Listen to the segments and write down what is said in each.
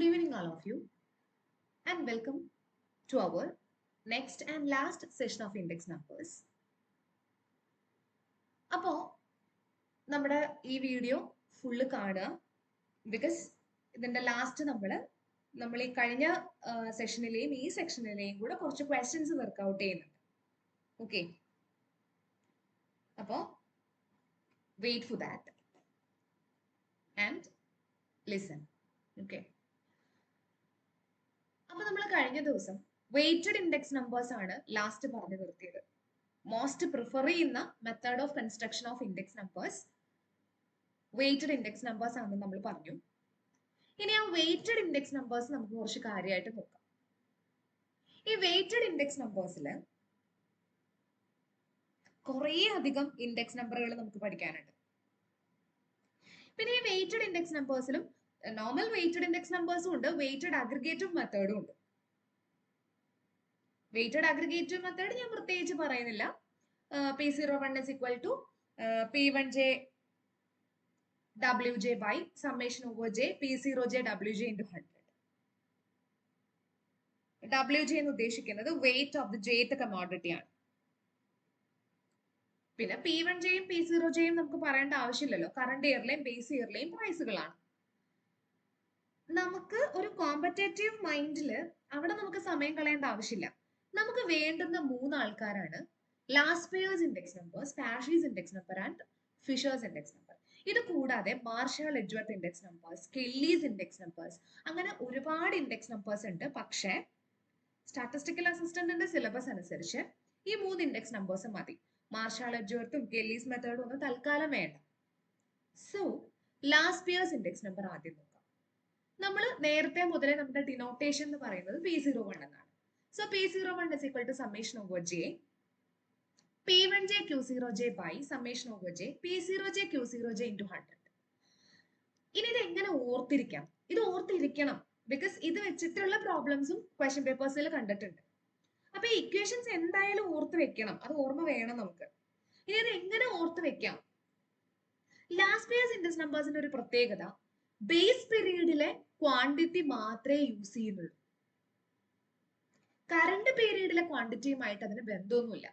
Good evening, all of you, and welcome to our next and last session of index numbers. അപ്പോൾ നമ്മുടെ ഈ video full കാണുക, because ഇതിൻ്റെ last നമ്മൾ ഈ കഴിഞ്ഞ സെഷനിലെയും ഈ സെക്ഷനിലെയും കൂടെ കുറച്ച് ക്വസ്റ്റ്യൻസ് വർക്ക്ഔട്ട് ചെയ്യുന്നുണ്ട്. ഓക്കെ, അപ്പോൾ wait for that and listen. Okay, അപ്പൊ നമ്മൾ കഴിഞ്ഞ ദിവസം വെയ്റ്റഡ് ഇൻഡെക്സ് നമ്പേഴ്സ് ആണ് ലാസ്റ്റ് പറഞ്ഞു നിർത്തിയത്. മോസ്റ്റ് പ്രിഫർ ചെയ്യുന്ന method of construction of index numbers weighted index numbers ആണെന്ന് നമ്മൾ പറഞ്ഞു. ഇനി ആ വെയ്റ്റഡ് ഇൻഡെക്സ് നമ്പേഴ്സ് നമുക്ക് കുറച്ച് കാര്യമായിട്ട് നോക്കാം. ഈ വെയ്റ്റഡ് ഇൻഡെക്സ് നമ്പേഴ്സിൽ കുറേ അധികം ഇൻഡെക്സ് നമ്പറുകൾ നമുക്ക് പഠിക്കാനുണ്ട്. പിന്നെ ഈ വെയ്റ്റഡ് ഇൻഡെക്സ് നമ്പേഴ്സിലും നോർമൽ വെയ്റ്റഡ് ഇൻഡെക്സ് നമ്പേഴ്സും ഉണ്ട്, വെയ്റ്റഡ് അഗ്രിഗേറ്റീവ് മെത്തേഡും ഉണ്ട്. വെയ്റ്റഡ് അഗ്രിഗേറ്റീവ് മെത്തേഡ് ഞാൻ പ്രത്യേകിച്ച് പറയുന്നില്ല. P01 is equal to P1j Wj by summation over j P0j Wj into 100. Wj എന്ന് ഉദ്ദേശിക്കുന്നത് weight of the jth commodity ആണ്. പിന്നെ P1jയും P0jയും നമുക്ക് പറയേണ്ട ആവശ്യമില്ലല്ലോ, കറണ്ട് ഇയറിലെയും ബേസ് ഇയറിലെയും പ്രൈസുകളാണ്. നമുക്ക് ഒരു കോമ്പറ്റേറ്റീവ് മൈൻഡില് അവിടെ നമുക്ക് സമയം കളയേണ്ട ആവശ്യമില്ല. നമുക്ക് വേണ്ടുന്ന 3 ആൾക്കാരാണ് last payers index numbers, Paasche's index number and Fisher's index number. ഇത് കൂടാതെ Marshall Edgeworth index numbers, Kelly's index numbers, അങ്ങനെ ഒരുപാട് ഇൻഡെക്സ് നമ്പേഴ്സ് ഉണ്ട്. പക്ഷേ സ്റ്റാറ്റിസ്റ്റിക്കൽ അസിസ്റ്റന്റിന്റെ സിലബസ് അനുസരിച്ച് ഈ 3 ഇൻഡെക്സ് നമ്പേഴ്സ് മതി. മാർഷൽ എഡ്ജ്വർത്തും കെല്ലീസ് മെത്തേഡും ഒന്നും തൽക്കാലം വേണ്ട. So last payers index number ആദ്യം നോക്കാം. നമ്മൾ നേരത്തെ മുതലേ നമ്മുടെ ഡിനോട്ടേഷൻ എന്ന് പറയുന്നത് P01 എന്നാണ്. So P01 is equal to summation over j P1j Q0j by summation over j P0j Q0j into 100. ഇനി ഇത് എങ്ങനെ ഓർത്തിരിക്കാം? ഇത് ഓർത്തിരിക്കണം, ബിക്കോസ് ഇത് വെച്ചിട്ടുള്ള പ്രോബ്ലംസും ക്വസ്റ്റ്യൻ പേപ്പേഴ്സിൽ കണ്ടിട്ടുണ്ട്. അപ്പൊ ഈ ഇക്വേഷൻസ് എന്തായാലും ഓർത്ത് വെക്കണം, അത് ഓർമ്മ വേണം നമുക്ക്. ഇനി ഇത് എങ്ങനെ ഓർത്ത് വെക്കാം? ലാസ്റ്റ് പേയേഴ്സ് ഇൻഡെക്സ് നമ്പേഴ്സിന്റെ ഒരു പ്രത്യേകത, ബേസ് പീരീഡിലെ ക്വാണ്ടിറ്റി മാത്രമേ യൂസ് ചെയ്യുന്നുള്ളൂ. കറണ്ട് പീരീഡിലെ ക്വാണ്ടിറ്റിയുമായിട്ട് അതിന് ബന്ധമൊന്നുമില്ല.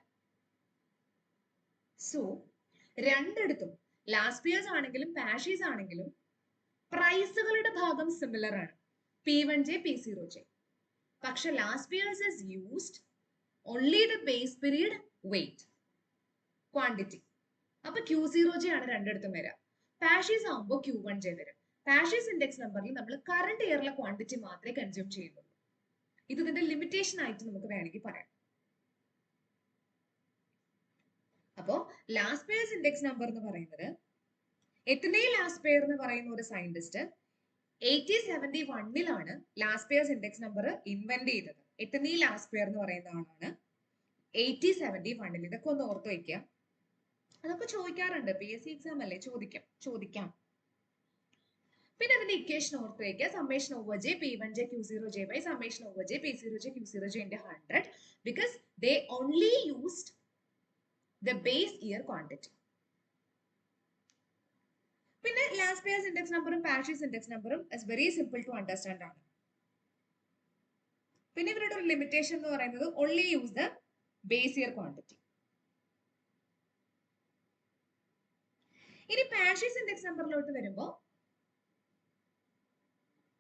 സോ രണ്ടിടത്തും ലാസ്റ്റ് പേയേഴ്സ് ആണെങ്കിലും പാഷീസ് ആണെങ്കിലും പ്രൈസുകളുടെ ഭാഗം സിമിലർ ആണ്, P1j P0j. പക്ഷെ Laspeyres is used only the base period weight quantity. അപ്പൊ Q0j ആണ് രണ്ടിടത്തും വരിക. പാഷീസ് ആകുമ്പോൾ Q1j വരും. പാഷീസ് ഇൻഡെക്സ് നമ്പറിൽ നമ്മൾ കറണ്ട് ഇയറിലെ ക്വാണ്ടിറ്റി മാത്രമേ കൺസ്യൂം ചെയ്യുന്നുള്ളൂ. ഇത് ഇതിന്റെ ലിമിറ്റേഷൻ ആയിട്ട് നമുക്ക് വേണമെങ്കിൽ പറയാം. അപ്പോ ലാസ്റ്റ് പേയേഴ്സ് ഇൻഡെക്സ് നമ്പർ എന്ന് പറയുന്നത്, എത്തനേ ലാസ്റ്റ് പേയർ എന്ന് പറയുന്ന ഒരു scientist 1871 last payers index number invent ചെയ്തത്. എത്തനേ ലാസ്റ്റ് പേയർ എന്ന് പറയുന്ന ആളാണ് 1871. ഇതൊക്കെ ഒന്ന് ഓർത്ത് വയ്ക്കുക. അതൊക്കെ ചോദിക്കാറുണ്ട്, PSC എക്സാം അല്ലേ, ചോദിക്കാം. പിന്നെ അതിന്റെ ഇക്വേഷൻ ഓർത്ത് വയ്ക്കുക, summation over J P1j Q0j by summation over j P0j Q0j into 100, because they only used the base year quantity. പിന്നെ ലാസ്റ്റ് പേയേഴ്സ് ഇൻഡെക്സ് നമ്പറും പാഷീസ് ഇൻഡെക്സ് നമ്പറും is very simple to understand ആണ്. പിന്നെ ഇവരുടെ ഒരു limitation എന്ന് പറയുന്നത് only use the base year quantity. ഇനി പാഷീസ് ഇൻഡെക്സ് നമ്പറിലോട്ട് വരുമ്പോൾ,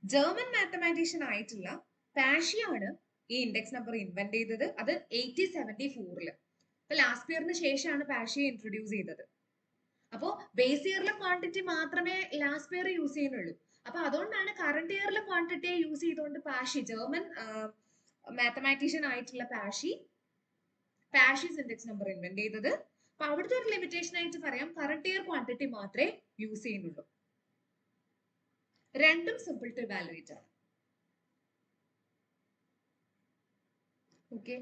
ജർമ്മൻ മാത്തമാറ്റീഷ്യൻ ആയിട്ടുള്ള പാഷിയാണ് ഈ ഇൻഡെക്സ് നമ്പർ ഇൻവെന്റ് ചെയ്തത്. അത് 1874. അപ്പൊ ലാസ്റ്റ് ഇയറിന് ശേഷമാണ് പാഷിയെ ഇൻട്രൊഡ്യൂസ് ചെയ്തത്. അപ്പോൾ ബേസ് ഇയറിലെ ക്വാണ്ടിറ്റി മാത്രമേ ലാസ്റ്റ് ഇയർ യൂസ് ചെയ്യുന്നുള്ളൂ. അപ്പൊ അതുകൊണ്ടാണ് കറണ്ട് ഇയറിലെ ക്വാണ്ടിറ്റിയെ യൂസ് ചെയ്തുകൊണ്ട് പാഷി, ജർമ്മൻ മാത്തമാറ്റീഷ്യൻ ആയിട്ടുള്ള പാഷീസ് ഇൻഡെക്സ് നമ്പർ ഇൻവെന്റ് ചെയ്തത്. അപ്പൊ അവിടുത്തെ ഒരു ലിമിറ്റേഷൻ ആയിട്ട് പറയാം, കറണ്ട് ഇയർ ക്വാണ്ടിറ്റി മാത്രമേ യൂസ് ചെയ്യുന്നുള്ളൂ. രണ്ടും സിമ്പിൾ ടു ഇവാലുവേറ്റ് ആണ്. ഓക്കെ,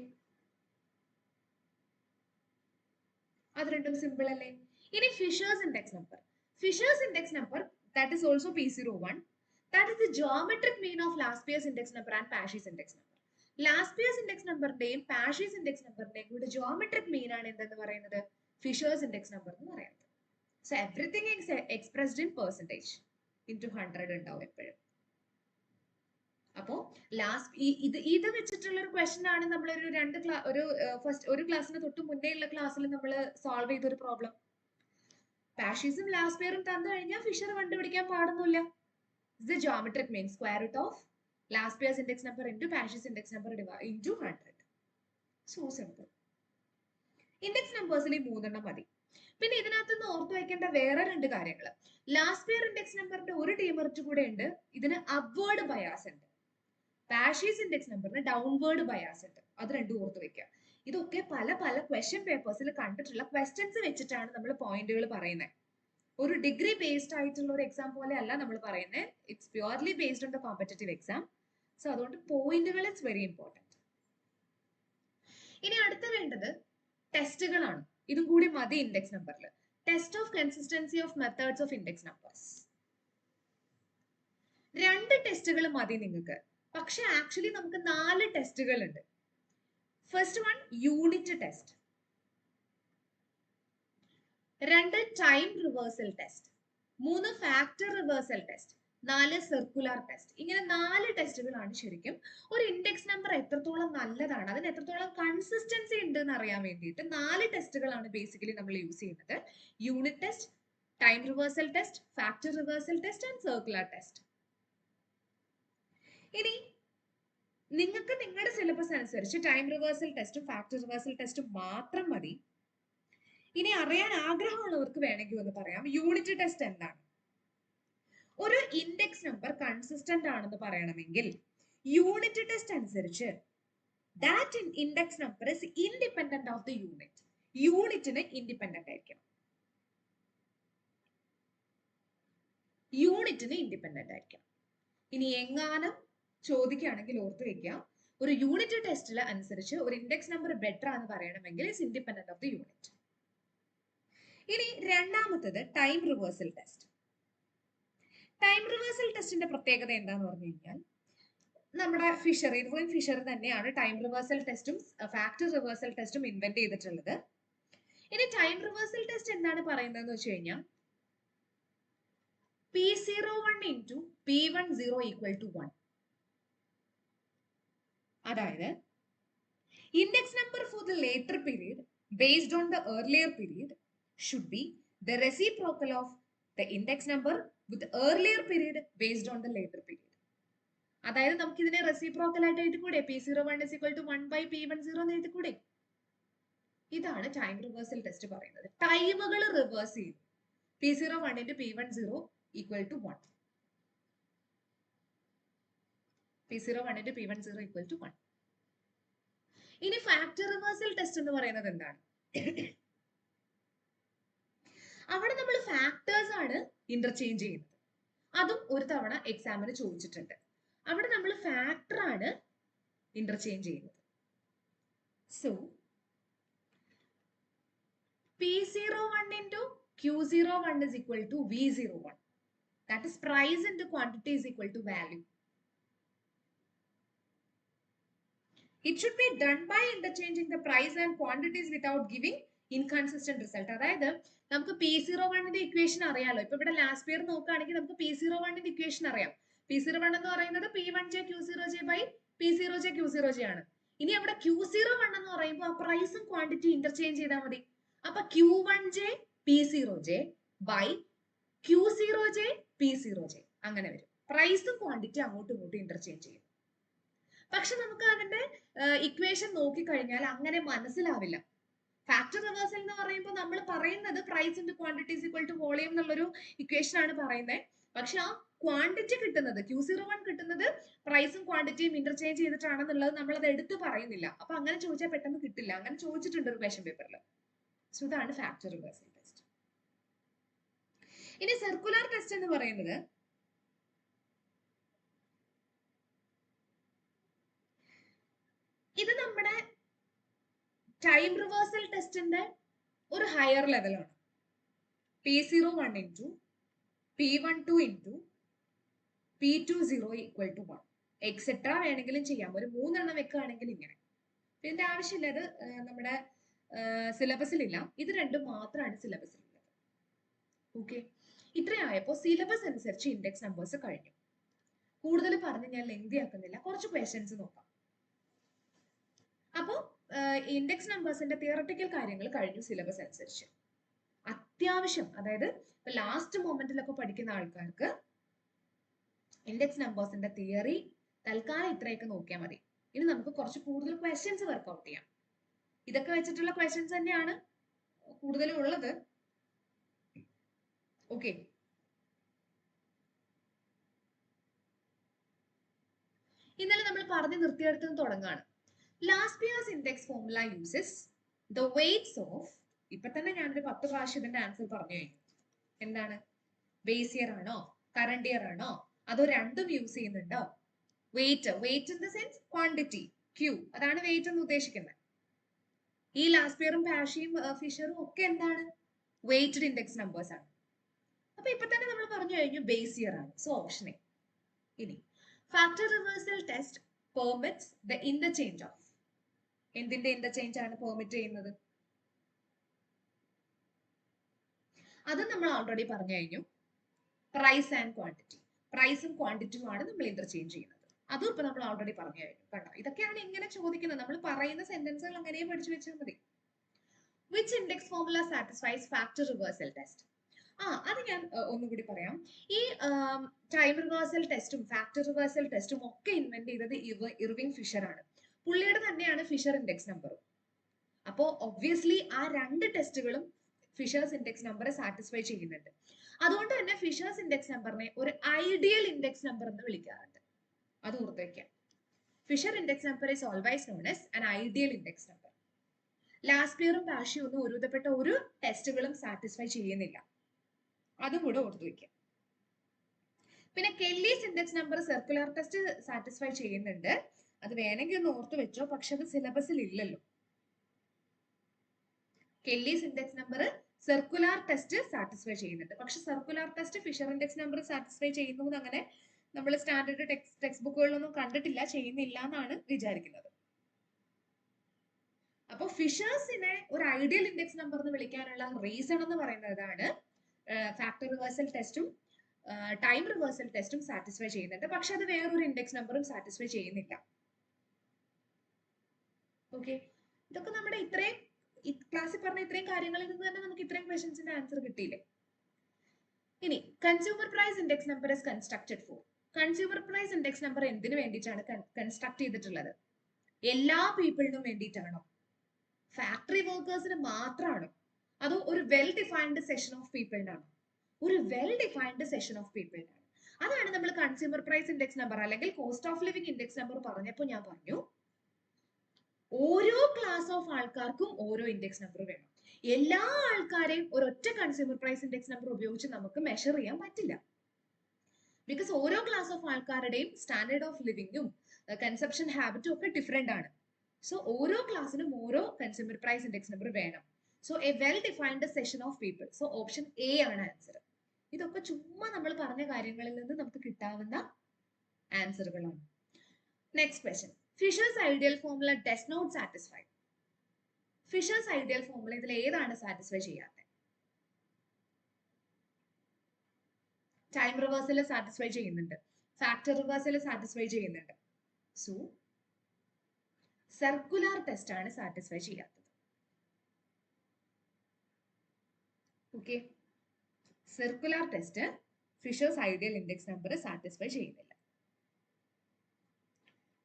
അത് രണ്ടും സിമ്പിൾ അല്ലേ? ഇനി fishers index number. Fishers index number, that is also P01. That is the geometric mean of last payers index number and Paasche's index number. Last payers index നമ്പറിന്റെയും Paasche's index നമ്പറിന്റെയും കൂടെ geometric മീൻ ആണ് എന്തെന്ന് പറയുന്നത്, fishers index number എന്ന് പറയുന്നത്. So everything expressed in percentage into 100 ഉണ്ടാവും എപ്പോഴും. അപ്പോൾ ലാസ്റ്റ് ഇത് വെച്ചിട്ടുള്ള ഒരു ക്വസ്റ്റൻ ആണ് നമ്മൾ ഒരു ക്ലാസ്സിന് തൊട്ട് മുന്നേ ഉള്ള ക്ലാസ്സിൽ നമ്മൾ സോൾവ് ചെയ്ത ഒരു പ്രോബ്ലം. പാഷീസും ലാസ്റ്റ് പെയറും തന്നു കഴിഞ്ഞാൽ ഫിഷർ കണ്ടുപിടിക്കാൻ പാടുന്നില്ല. The geometric mean square root of Laspeyres' index number into Paasche's index number into 100. So simple. Index നമ്പേഴ്സിൽ ഈ 3 മതി. പിന്നെ ഇതിനകത്ത് നിന്ന് ഓർത്ത് വെക്കേണ്ട വേറെ 2 കാര്യങ്ങൾ. ലാസ്റ്റ് പെയർ ഇൻഡെക്സ് നമ്പറിന്റെ ഒരു ഡീമെറിറ്റ് കൂടെ ഉണ്ട്, ഇതിന് അപ്വേർഡ് ബയാസ് ഉണ്ട്. പാഷീസ് ഇൻഡെക്സ് നമ്പറിന് ഡൗൺവേർഡ് ബയാസ് ഉണ്ട്. അത് രണ്ടും ഓർത്ത് വെക്കുക. ഇതൊക്കെ പല ക്വസ്റ്റ്യൻ പേപ്പേഴ്സിൽ കണ്ടിട്ടുള്ള ക്വസ്റ്റ്യൻസ് വെച്ചിട്ടാണ് നമ്മൾ പോയിന്റുകൾ പറയുന്നത്. ഒരു ഡിഗ്രി ബേസ്ഡ് ആയിട്ടുള്ള ഒരു എക്സാം പോലെ അല്ല നമ്മൾ പറയുന്നത്. It's purely based on the competitive exam. So അതുകൊണ്ട് പോയിന്റുകൾ ഇറ്റ്സ് വെരി ഇമ്പോർട്ടൻറ്റ്. ഇനി അടുത്ത വേണ്ടത് ടെസ്റ്റുകളാണ്. ഇതും കൂടി മതി ഇൻഡെക്സ് നമ്പറിൽ. Test of consistency of methods of index numbers. 2 ടെസ്റ്റുകൾ മതി നിങ്ങൾക്ക്. പക്ഷെ ആക്ച്വലി നമുക്ക് 4 ടെസ്റ്റുകൾ ഉണ്ട്. First one unit test, 2 time reversal test, 3 factor reversal test, 4 circular test. ഇങ്ങനെ 4 ടെസ്റ്റുകളാണ് ശരിക്കും ഒരു ഇൻഡെക്സ് നമ്പർ എത്രത്തോളം നല്ലതാണ്, അതിന് എത്രത്തോളം കൺസിസ്റ്റൻസി ഉണ്ട് എന്ന് അറിയാൻ വേണ്ടിയിട്ട് 4 ടെസ്റ്റുകളാണ് ബേസിക്കലി നമ്മൾ യൂസ് ചെയ്യുന്നത്. Unit test, time reversal test, factor reversal test and circular test. ഇനി നിങ്ങൾക്ക് നിങ്ങളുടെ സിലബസ് അനുസരിച്ച് ടൈം റിവേഴ്സൽ ടെസ്റ്റും ഫാക്ടർ റിവേഴ്സൽ ടെസ്റ്റും മാത്രം മതി. ഇനി അറിയാൻ ആഗ്രഹമുള്ളവർക്ക് വേണമെങ്കിൽ ഒന്ന് പറയാം, യൂണിറ്റ് ടെസ്റ്റ് എന്താണ്. ഒരു ഇൻഡെക്സ് നമ്പർ കൺസിസ്റ്റന്റ് ആണെന്ന് പറയണമെങ്കിൽ യൂണിറ്റ് ടെസ്റ്റ് അനുസരിച്ച് that index number is independent of the unit. യൂണിറ്റിന് ഇൻഡിപെൻഡന്റ് ആയിരിക്കണം. യൂണിറ്റിന് ഇൻഡിപെൻഡന്റ് ആയിരിക്കണം. ഇനി എങ്ങാനും ചോദിക്കുകയാണെങ്കിൽ ഓർത്ത് വെക്കാം, ഒരു യൂണിറ്റ് ടെസ്റ്റിൽ അനുസരിച്ച് ഒരു ഇൻഡെക്സ് നമ്പർ ബെറ്റർ ആണെന്ന് പറയണമെങ്കിൽ it's independent of the unit. ഇനി രണ്ടാമത്തത് time reversal test. Time reversal ടെസ്റ്റിന്റെ പ്രത്യേകത എന്താന്ന് പറഞ്ഞു കഴിഞ്ഞാൽ, നമ്മുടെ ഇർവിൻ ഫിഷർ തന്നെയാണ് ടൈം റിവേഴ്സൽ ടെസ്റ്റും ഫാക്ടർ റിവേഴ്സൽ ടെസ്റ്റും ഇൻവെന്റ് ചെയ്തിട്ടുള്ളത്. ഇനി ടൈം റിവേഴ്സൽ ടെസ്റ്റ് എന്താണ് പറയുന്നതെന്ന് വെച്ച് കഴിഞ്ഞാൽ, P01 into P10 equal to 1. അതായത് index number for the later period based on the earlier period should be the reciprocal of the index number with the earlier period based on the later period. അതായത് നമുക്ക് ഇതിനെ reciprocal ആയിട്ട് എഴുതിക്കൂടെ, P01 is equal to 1 by P10 എന്ന് എഴുതിക്കൂടെ. ഇതാണ് time reversal test പറയുന്നത്. ടൈമുകൾ reverse ചെയ്യും. P01 into P10 equal to 1. P01 into P10 equal to 1. ഇനി factor reversal test എന്ന് പറയുന്നത് എന്താണ്? അവിടെ നമ്മൾ ഫാക്ടേഴ്സ് ആണ് ഇന്റർചേഞ്ച് ചെയ്യുന്നത്. അതും ഒരു തവണ എക്സാമിന് ചോദിച്ചിട്ടുണ്ട്. അവിടെ നമ്മൾ ഫാക്ടർ ആണ് ഇന്റർചേഞ്ച് ചെയ്യുന്നത്. So P01 into Q01 is equal to V01. That is price into quantity is equal to value. It should be done by interchanging the price and quantities without giving inconsistent result. അതായത് നമുക്ക് P01ന്റെ equation അറിയാലോ. ഇപ്പൊ ഇവിടെ last year നോക്കുകയാണെങ്കിൽ നമുക്ക് P01ന്റെ equation അറിയാം. P01 എന്ന് പറയുന്നത് P1J Q0J by P0J Q0J ആണ്. ഇനി അവിടെ Q01 എന്ന് പറയുമ്പോൾ ആ പ്രൈസും ക്വാണ്ടിറ്റി ഇന്റർചേഞ്ച് ചെയ്താൽ മതി. അപ്പൊ Q1J P0J by Q0J P0J അങ്ങനെ വരും. പ്രൈസും ക്വാണ്ടിറ്റി അങ്ങോട്ടും ഇങ്ങോട്ടും ഇന്റർചേഞ്ച് ചെയ്യും. പക്ഷെ നമുക്ക് അതിന്റെ ഇക്വേഷൻ നോക്കിക്കഴിഞ്ഞാൽ അങ്ങനെ മനസ്സിലാവില്ല. ഫാക്ടർ റിവേഴ്സൽ എന്ന് പറയുമ്പോൾ നമ്മൾ പറയുന്നത് price into quantity is equal to volume എന്നുള്ളൊരു ഇക്വേഷൻ ആണ് പറയുന്നത്. പക്ഷെ ആ ക്വാണ്ടിറ്റി കിട്ടുന്നത് Q01 കിട്ടുന്നത് പ്രൈസും ക്വാണ്ടിറ്റിയും ഇന്റർചേഞ്ച് ചെയ്തിട്ടാണെന്നുള്ളത് നമ്മൾ അത് എടുത്തു പറയുന്നില്ല. അപ്പൊ അങ്ങനെ ചോദിച്ചാൽ പെട്ടെന്ന് കിട്ടില്ല. അങ്ങനെ ചോദിച്ചിട്ടുണ്ട് ഒരു ക്വസ്റ്റ്യൻ പേപ്പറിൽ. സോ ഇതാണ് ഫാക്ടർ റിവേഴ്സൽ ടെസ്റ്റ്. ഇനി സർക്കുലർ ടെസ്റ്റ് എന്ന് പറയുന്നത് ഇത് നമ്മുടെ ടൈം റിവേഴ്സൽ ടെസ്റ്റിന്റെ ഒരു ഹയർ ലെവലാണ്. P01 into P12 into P20 equal to 1 etcetera വേണമെങ്കിലും ചെയ്യാം. ഒരു 3 എണ്ണം വെക്കുകയാണെങ്കിൽ ഇങ്ങനെ. ഇതിന്റെ ആവശ്യമില്ല, ഇത് നമ്മുടെ സിലബസിലില്ല. ഇത് രണ്ടും മാത്രമാണ് സിലബസിലുള്ളത്. ഓക്കെ, ഇത്രയായപ്പോൾ സിലബസ് അനുസരിച്ച് ഇൻഡെക്സ് നമ്പേഴ്സ് കഴിഞ്ഞു. കൂടുതൽ പറഞ്ഞ് ഞാൻ ലെങ്തി ആക്കുന്നില്ല, കുറച്ച് ക്വസ്റ്റ്യൻസ് നോക്കാം. അപ്പോൾ ഇൻഡെക്സ് നമ്പേഴ്സിന്റെ തിയറട്ടിക്കൽ കാര്യങ്ങൾ കഴിഞ്ഞു സിലബസ് അനുസരിച്ച്. അത്യാവശ്യം, അതായത് ലാസ്റ്റ് മൊമെന്റിലൊക്കെ പഠിക്കുന്ന ആൾക്കാർക്ക് ഇൻഡെക്സ് നമ്പേഴ്സിന്റെ തിയറി തൽക്കാലം ഇത്രയൊക്കെ നോക്കിയാൽ മതി. ഇനി നമുക്ക് കുറച്ച് കൂടുതൽ ക്വസ്റ്റ്യൻസ് വർക്ക്ഔട്ട് ചെയ്യാം. ഇതൊക്കെ വെച്ചിട്ടുള്ള ക്വസ്റ്റ്യൻസ് തന്നെയാണ് കൂടുതലും ഉള്ളത്. ഓക്കെ, ഇന്നലെ നമ്മൾ പറഞ്ഞു നിർത്തിയെടുത്ത് തുടങ്ങാണ്. Laspeyres' index formula uses the weights of, ഇപ്പൊ തന്നെ ഞാനൊരു 10 പ്രാവശ്യം ഇതിന്റെ ആൻസർ പറഞ്ഞു കഴിഞ്ഞു. എന്താണ്? ബേസ് ഇയർ ആണോ, കറണ്ട് ഇയർ ആണോ, അതോ രണ്ടും യൂസ് ചെയ്യുന്നുണ്ടോ? Wait, wait in the sense quantity, Q, അതാണ് വെയിറ്റ് എന്ന് ഉദ്ദേശിക്കുന്നത്. ഈ ലാസ്പിയറും പാഷിയും ഫിഷറും ഒക്കെ എന്താണ്? വെയ്റ്റഡ് ഇൻഡെക്സ് നമ്പേഴ്സ് ആണ്. അപ്പൊ ഇപ്പൊ തന്നെ നമ്മൾ പറഞ്ഞു കഴിഞ്ഞു ബേസ് ഇയർ ആണ്. So option A. ഇനി factor reversal test permits the interchange of, എന്തിന്റെ ഇന്റർചേഞ്ച് ആണ് പെർമിറ്റ് ചെയ്യുന്നത്? അത് നമ്മൾ ഓൾറെഡി പറഞ്ഞു കഴിഞ്ഞു. പ്രൈസ് ആൻഡ് ക്വാണ്ടിറ്റി, പ്രൈസും ക്വാണ്ടിറ്റിയും ആണ് നമ്മൾ ഇന്റർചേഞ്ച് ചെയ്യുന്നത്. അതും ഇപ്പൊ നമ്മൾ ഓൾറെഡി പറഞ്ഞു കഴിഞ്ഞു. കണ്ടോ, ഇതൊക്കെയാണ് ഇങ്ങനെ ചോദിക്കുന്നത്. നമ്മൾ പറയുന്ന സെന്റൻസുകൾ അങ്ങനെ പഠിച്ചു വെച്ചാൽ മതി. Which index formula satisfies factor reversal test? അത് ഞാൻ ഒന്നുകൂടി പറയാം. ഈ ടൈം റിവേഴ്സൽ ടെസ്റ്റും ഫാക്ടർ റിവേഴ്സൽ ടെസ്റ്റും ഒക്കെ ഇൻവെന്റ് ചെയ്തത് ഇർവിംഗ് ഫിഷർ ആണ്. പുള്ളിയുടെ തന്നെയാണ് ഫിഷർ ഇൻഡെക്സ് നമ്പറും. അപ്പോ ഒബ്വിയസ്ലി ആ രണ്ട് ടെസ്റ്റുകളും ഫിഷേഴ്സ് ഇൻഡെക്സ് നമ്പറെ സാറ്റിസ്ഫൈ ചെയ്യുന്നുണ്ട്. അതുകൊണ്ട് തന്നെ ഫിഷേഴ്സ് ഇൻഡെക്സ് നമ്പറിനെ ഒരു ഐഡിയൽ ഇൻഡെക്സ് നമ്പർ എന്ന് വിളിക്കാറുണ്ട്. അത് ഓർത്ത് വെക്കാം. Fisher index number is always known as an ideal index number. ലാസ്പിയറും പാഷിയും ഒന്നും ഒരുവിധപ്പെട്ട ഒരു ടെസ്റ്റുകളും സാറ്റിസ്ഫൈ ചെയ്യുന്നില്ല. അതും കൂടെ ഓർത്തു വെക്കാം. പിന്നെ Kelly's index number circular test satisfy ചെയ്യുന്നുണ്ട്. അത് വേണമെങ്കിൽ ഒന്ന് ഓർത്തു വെച്ചോ, പക്ഷെ അത് സിലബസിൽ ഇല്ലല്ലോ. Kelly's index number circular test satisfy ചെയ്യുന്നുണ്ട്. പക്ഷെ circular test Fisher index number satisfy ചെയ്യുന്നു അങ്ങനെ നമ്മൾ സ്റ്റാൻഡേർഡ് ടെക്സ്റ്റ് ബുക്കുകളിലൊന്നും കണ്ടിട്ടില്ല, ചെയ്യുന്നില്ല എന്നാണ് വിചാരിക്കുന്നത്. അപ്പൊ ഫിഷേഴ്സിനെ ഒരു ഐഡിയൽ ഇൻഡെക്സ് നമ്പർ എന്ന് വിളിക്കാനുള്ള റീസൺ എന്ന് പറയുന്നതാണ് ഫാക്ടർ റിവേഴ്സൽ ടെസ്റ്റും ടൈം റിവേഴ്സൽ ടെസ്റ്റും സാറ്റിസ്ഫൈ ചെയ്യുന്നുണ്ട്. പക്ഷെ അത് വേറൊരു ഇൻഡെക്സ് നമ്പറും സാറ്റിസ്ഫൈ ചെയ്യുന്നില്ല. ഓക്കെ, ഇതൊക്കെ നമ്മുടെ ഇത്രയും ക്ലാസ്സിൽ പറഞ്ഞ ഇത്രയും കാര്യങ്ങളിൽ നിന്ന് തന്നെ നമുക്ക് ഇത്രയും ക്വസ്റ്റ്യൻസിന്റെ ആൻസർ കിട്ടിയില്ലേ. ഇനി consumer price index number is constructed for. Consumer price index number എന്തിനു വേണ്ടിയിട്ടാണ് കൺസ്ട്രക്ട് ചെയ്തിട്ടുള്ളത്? എല്ലാ പീപ്പിളിനും വേണ്ടിയിട്ടാണോ? ഫാക്ടറി വർക്കേഴ്സിന് മാത്രമാണോ? അതോ ഒരു വെൽ ഡിഫൈൻഡ് സെഷൻ ഓഫ് പീപ്പിളിനാണോ? ഒരു വെൽ ഡിഫൈൻഡ് സെഷൻ ഓഫ് പീപ്പിളിനാണ്. അതാണ് നമ്മൾ കൺസ്യൂമർ പ്രൈസ് ഇൻഡെക്സ് നമ്പർ അല്ലെങ്കിൽ cost of living index number പറഞ്ഞപ്പോൾ ഞാൻ പറഞ്ഞു ഓരോ ക്ലാസ് ഓഫ് ആൾക്കാർക്കും ഓരോ ഇൻഡെക്സ് നമ്പർ വേണം. എല്ലാ ആൾക്കാരെയും ഒരൊറ്റ കൺസ്യൂമർ പ്രൈസ് ഇൻഡെക്സ് നമ്പർ ഉപയോഗിച്ച് നമുക്ക് മെഷർ ചെയ്യാൻ പറ്റില്ല. ബിക്കോസ് ഓരോ ക്ലാസ് ഓഫ് ആൾക്കാരുടെയും സ്റ്റാൻഡേർഡ് ഓഫ് ലിവിംഗും കൺസപ്ഷൻ ഹാബിറ്റും ഒക്കെ ഡിഫറെന്റ് ആണ്. സോ ഓരോ ക്ലാസ്സിനും ഓരോ കൺസ്യൂമർ പ്രൈസ് ഇൻഡെക്സ് നമ്പർ വേണം. So a well defined section of people. So option A ആണ് ആൻസർ. ഇതൊക്കെ ചുമ്മാ നമ്മൾ പറഞ്ഞ കാര്യങ്ങളിൽ നിന്ന് നമുക്ക് കിട്ടാവുന്ന ആൻസറുകളാണ്. Next question. Fisher's ideal formula does not satisfy. Fisher's ideal formula ഇതിൽ ഏതാണ് സാറ്റിസ്ഫൈ ചെയ്യാത്തത്? ടൈം റിവേഴ്സൽ സാറ്റിസ്ഫൈ ചെയ്യുന്നുണ്ട്, ഫാക്ടർ റിവേഴ്സൽ സാറ്റിസ്ഫൈ ചെയ്യുന്നുണ്ട്. സോ സർക്കുലർ ടെസ്റ്റ് ആണ് സാറ്റിസ്ഫൈ ചെയ്യാത്തത്. Okay, circular test fishers ideal index number satisfy ചെയ്യുന്നില്ല.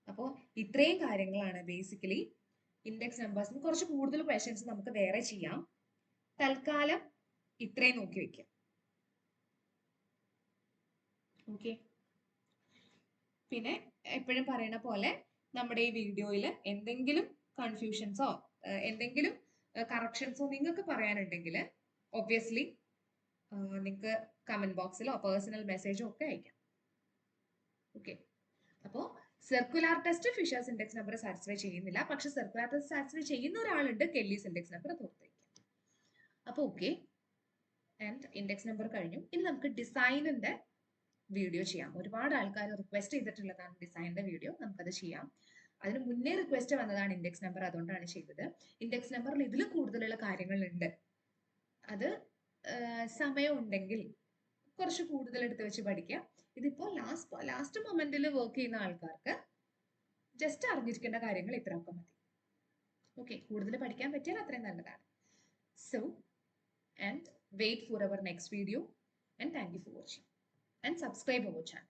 അപ്പോൾ ഇത്രയും കാര്യങ്ങളാണ് ബേസിക്കലി ഇൻഡെക്സ് നമ്പേഴ്സിന്. കുറച്ച് കൂടുതൽ ക്വസ്റ്റ്യൻസ് നമുക്ക് വേറെ ചെയ്യാം. തൽക്കാലം ഇത്രയും നോക്കി വെക്കാം. ഓക്കെ, പിന്നെ എപ്പോഴും പറയുന്ന പോലെ നമ്മുടെ ഈ വീഡിയോയിൽ എന്തെങ്കിലും കൺഫ്യൂഷൻസോ എന്തെങ്കിലും കറക്ഷൻസോ നിങ്ങൾക്ക് പറയാനുണ്ടെങ്കിൽ ഒബ്വിയസ്ലി നിങ്ങൾക്ക് കമന്റ് ബോക്സിലോ പേഴ്സണൽ മെസ്സേജോ ഒക്കെ അയക്കാം. ഓക്കെ, അപ്പോൾ circular test fishers index number satisfy ചെയ്യുന്നില്ല, പക്ഷെ സർക്കുലർ ടെസ്റ്റ് സാറ്റിസ്ഫൈ ചെയ്യുന്ന ഒരാളുണ്ട്, കെല്ലീസ് ഇൻഡെക്സ് നമ്പർ തോർത്തേക്കാം. അപ്പോൾ ഓക്കെ, ആൻഡ് ഇൻഡെക്സ് നമ്പർ കഴിഞ്ഞു. ഇനി നമുക്ക് ഡിസൈനിന്റെ വീഡിയോ ചെയ്യാം. ഒരുപാട് ആൾക്കാർ റിക്വസ്റ്റ് ചെയ്തിട്ടുള്ളതാണ് ഡിസൈനിന്റെ വീഡിയോ, നമുക്കത് ചെയ്യാം. അതിന് മുന്നേ റിക്വസ്റ്റ് വന്നതാണ് ഇൻഡെക്സ് നമ്പർ, അതുകൊണ്ടാണ് ചെയ്തത്. ഇൻഡെക്സ് നമ്പറിൽ ഇതിലും കൂടുതലുള്ള കാര്യങ്ങളുണ്ട്. അത് സമയം ഉണ്ടെങ്കിൽ കുറച്ച് കൂടുതൽ എടുത്ത് വെച്ച് പഠിക്കാം. ഇതിപ്പോ ലാസ്റ്റ് മൊമെന്റിൽ വർക്ക് ചെയ്യുന്ന ആൾക്കാർക്ക് ജസ്റ്റ് അറിഞ്ഞിരിക്കേണ്ട കാര്യങ്ങൾ ഇത്രയൊക്കെ മതി. ഓക്കെ, കൂടുതൽ പഠിക്കാൻ പറ്റിയാൽ അത്രയും നല്ലതാണ്. So and wait for our next video and thank you for watching and subscribe our channel.